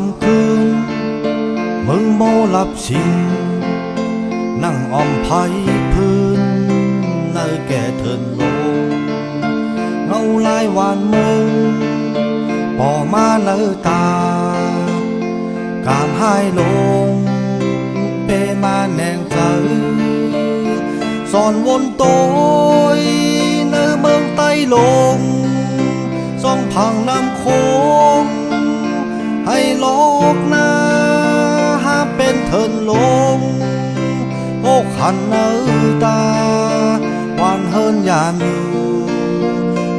ำคืนมึงโมหลับชิงนั่งอ้อมไผ่พื้นในแก่เถินลงเงาลายวานมึงพอมาเนตากามหายลงเปมาแนงใจสอนวนโตยเนเมืองใต้ลงส่องพังน้ำโคงให้โลกหน้าหาเป็นเถินลงโอ้ขันเนตาวานเฮินยามอยู่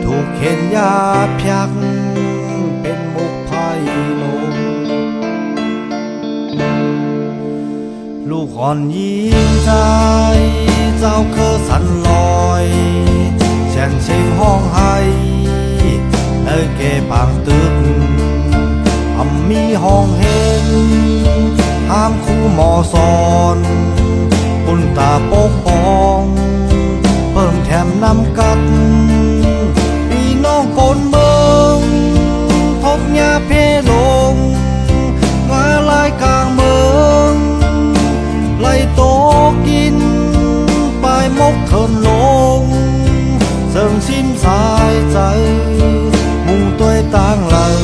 ถูกเข็นยาพยักเป็นมุกไพ่ลงลูกอ่อนยิงใจเจ้าเคอสันลอยแช่นเชงห้องไห้เนเกปางตึกมีห้องเห็นห้ามคู่หมอสอนปุ่นตาปกป้องเพิ่มแถมน้ำกัดพี่น้องคนเมืองทบยาเพลงงาลายกลางเมืองไล่โตกินปลายมกเถินลงเสริมสิ้นสายใจมุ่งตัวต่างเลย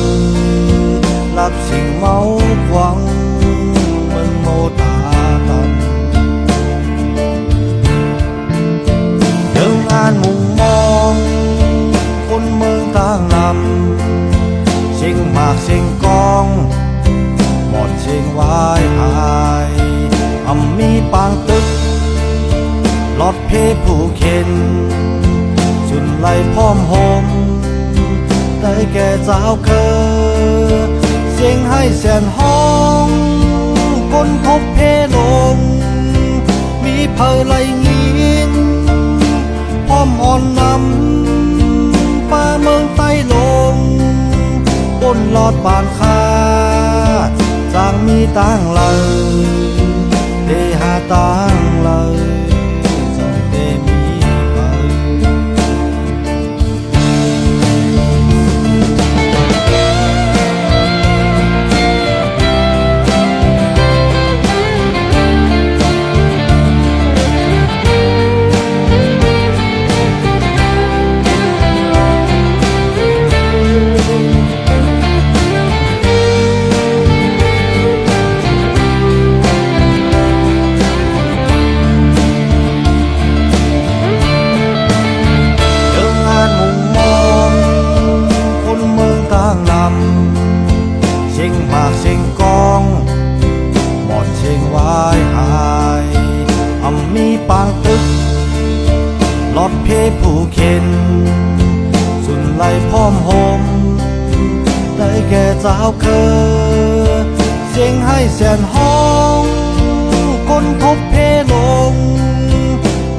รับสิ่งเมาควังมึงโมตาตันเดินงานมุ่งมองคนเมืองต่างนำเสียงหมากเสียงกองหมดเสียงวายหายมีปางตึกหลอดเพผู้เข็นสุนไล่พร้อมหมได้แก่เจ้าเคอเสียงให้แสนห้องคนทบเพลงมีเพลไหลงินพร้อมอ่อนนำป่าเมืองใต้ลงบนหลอดบานคาจางมีต่างเลยเดหาต่างเลยจงเตมีไปเสียงหมากเสียงกองหมดเสียงวายหายมีปางตึกหลอดเพผู้เข็นสุนไล่พร้อมหมได้แก่เจ้าเคอเสียงให้แสนห้องคนทบเพลง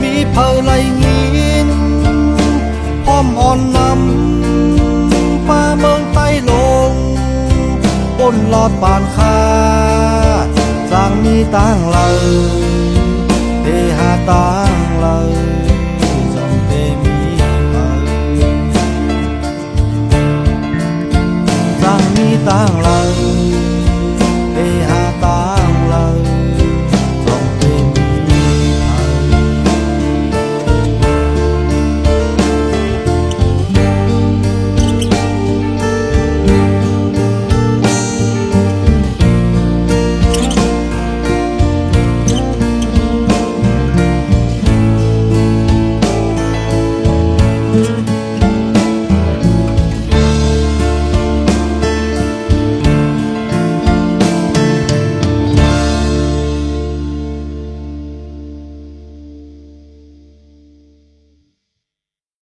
มีเพลไหลงินพร้อมอ่อนนำป่าเมืองใต้ลงบนหลอดบานคาจางมีต่างเลยเดหาต่างเลยจงเตมีไปจางมีต่างเลย